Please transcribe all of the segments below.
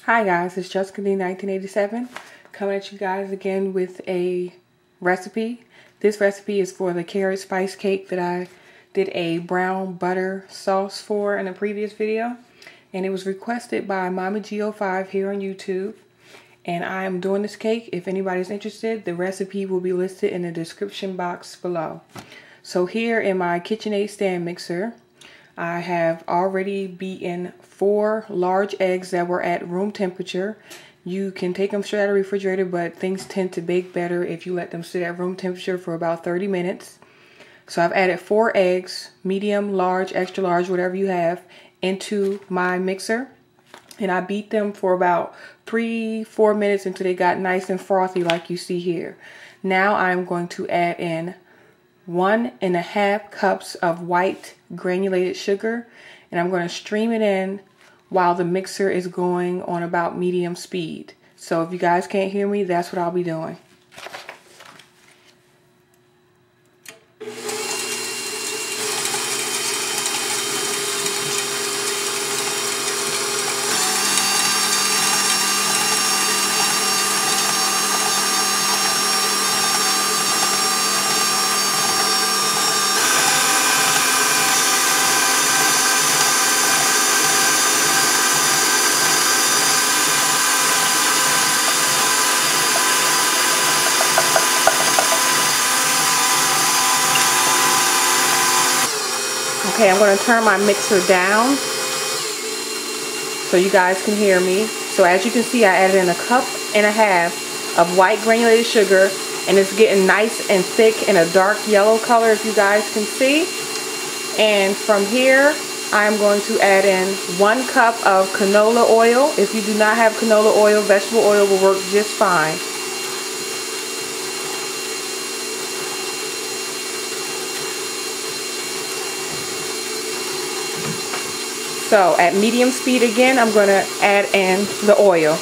Hi guys, it's Jessica D 1987 coming at you guys again with a recipe. This recipe is for the carrot spice cake that I did a brown butter sauce for in a previous video. And it was requested by Mommy G05 here on YouTube. And I am doing this cake. If anybody's interested, the recipe will be listed in the description box below. So here in my KitchenAid stand mixer, I have already beaten 4 large eggs that were at room temperature. You can take them straight out of the refrigerator, but things tend to bake better if you let them sit at room temperature for about 30 minutes. So I've added 4 eggs, medium, large, extra large, whatever you have, into my mixer. And I beat them for about 3-4 minutes until they got nice and frothy like you see here. Now I'm going to add in 1.5 cups of white granulated sugar, and I'm going to stream it in while the mixer is going on about medium speed. So if you guys can't hear me, that's what I'll be doing. Okay, I'm going to turn my mixer down so you guys can hear me. So as you can see, I added in 1.5 cups of white granulated sugar, and it's getting nice and thick in a dark yellow color, if you guys can see. And from here, I'm going to add in 1 cup of canola oil. If you do not have canola oil, vegetable oil will work just fine. So at medium speed again, I'm going to add in the oil.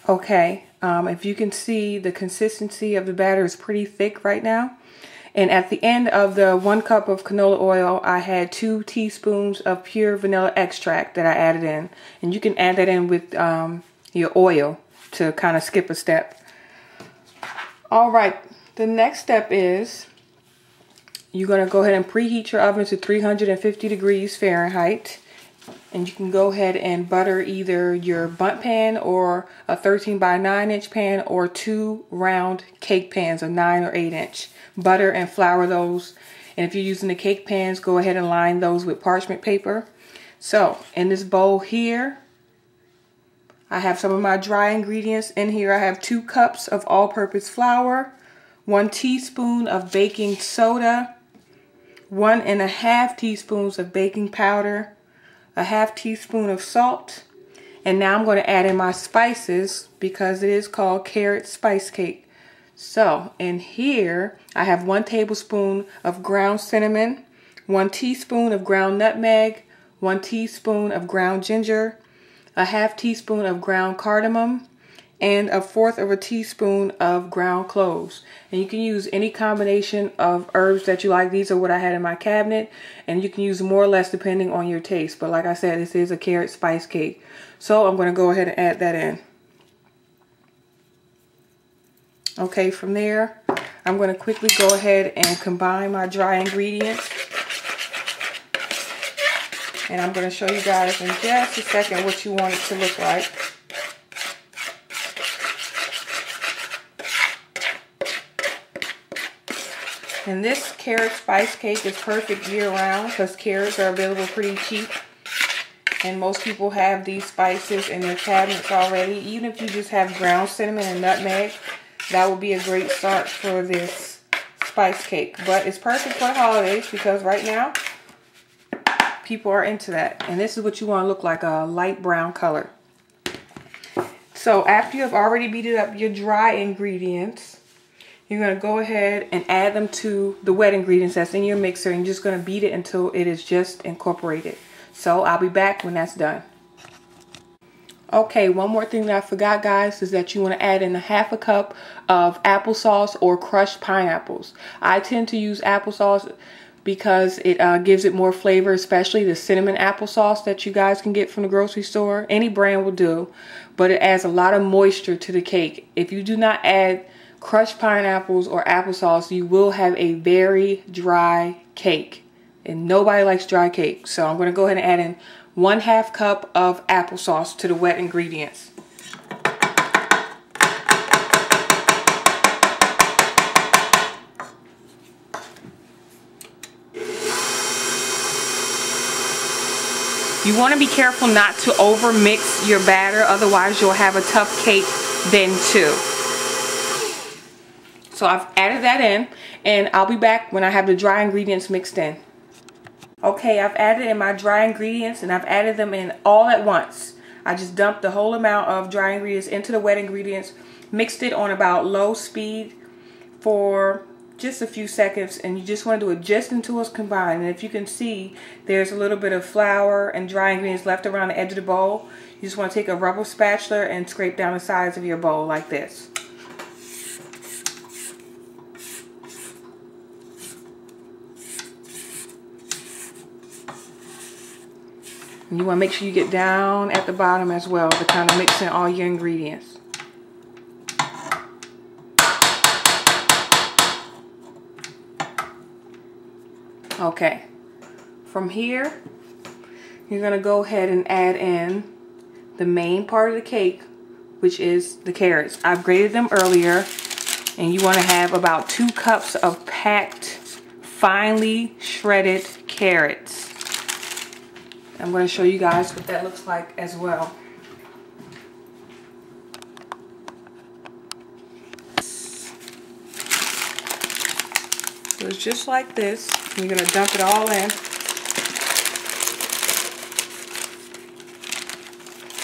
Okay, if you can see, the consistency of the batter is pretty thick right now. And at the end of the 1 cup of canola oil, I had 2 teaspoons of pure vanilla extract that I added in. And you can add that in with your oil to kind of skip a step. All right, the next step is you're going to go ahead and preheat your oven to 350 degrees Fahrenheit. And you can go ahead and butter either your bundt pan or a 13 by 9 inch pan, or 2 round cake pans, a 9 or 8 inch. Butter and flour those. And if you're using the cake pans, go ahead and line those with parchment paper. So in this bowl here, I have some of my dry ingredients. In here I have 2 cups of all-purpose flour, 1 teaspoon of baking soda, 1.5 teaspoons of baking powder, a 1/2 teaspoon of salt, and now I'm going to add in my spices because it is called carrot spice cake. So in here I have 1 tablespoon of ground cinnamon, 1 teaspoon of ground nutmeg, 1 teaspoon of ground ginger, a 1/2 teaspoon of ground cardamom, and 1/4 teaspoon of ground cloves. And you can use any combination of herbs that you like. These are what I had in my cabinet, and you can use more or less depending on your taste. But like I said, this is a carrot spice cake. So I'm going to go ahead and add that in. Okay, from there, I'm going to quickly go ahead and combine my dry ingredients. And I'm going to show you guys in just a second what you want it to look like. And this carrot spice cake is perfect year-round because carrots are available pretty cheap. And most people have these spices in their cabinets already. Even if you just have ground cinnamon and nutmeg, that would be a great start for this spice cake. But it's perfect for the holidays because right now, people are into that. And this is what you want to look like, a light brown color. So after you have already beaten up your dry ingredients, you're going to go ahead and add them to the wet ingredients that's in your mixer, and you're just going to beat it until it is just incorporated. So I'll be back when that's done. Okay, one more thing that I forgot, guys, is that you want to add in a half a cup of applesauce or crushed pineapples. I tend to use applesauce because it gives it more flavor, especially the cinnamon applesauce that you guys can get from the grocery store. Any brand will do, but it adds a lot of moisture to the cake. If you do not add crushed pineapples or applesauce, you will have a very dry cake, and nobody likes dry cake. So I'm going to go ahead and add in 1/2 cup of applesauce to the wet ingredients. You want to be careful not to over mix your batter, otherwise you'll have a tough cake then too. So I've added that in, and I'll be back when I have the dry ingredients mixed in. Okay, I've added in my dry ingredients, and I've added them in all at once. I just dumped the whole amount of dry ingredients into the wet ingredients, mixed it on about low speed for just a few seconds, and you just want to do it just until it's combined. And if you can see, there's a little bit of flour and dry ingredients left around the edge of the bowl. You just want to take a rubber spatula and scrape down the sides of your bowl like this. And you want to make sure you get down at the bottom as well to kind of mix in all your ingredients. Okay, from here, you're going to go ahead and add in the main part of the cake, which is the carrots. I've grated them earlier, and you want to have about 2 cups of packed, finely shredded carrots. I'm going to show you guys what that looks like as well. So it's just like this. You're going to dump it all in.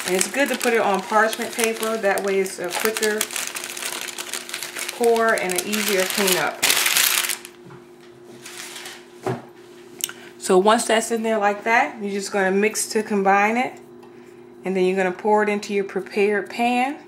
And it's good to put it on parchment paper. That way it's a quicker pour and an easier cleanup. So once that's in there like that, you're just going to mix to combine it. And then you're going to pour it into your prepared pan.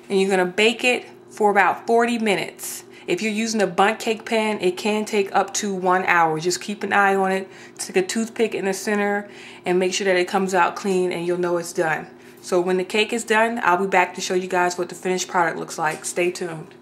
And you're going to bake it for about 40 minutes. If you're using a bundt cake pan, it can take up to 1 hour. Just keep an eye on it. Stick a toothpick in the center and make sure that it comes out clean, and you'll know it's done. So when the cake is done, I'll be back to show you guys what the finished product looks like. Stay tuned.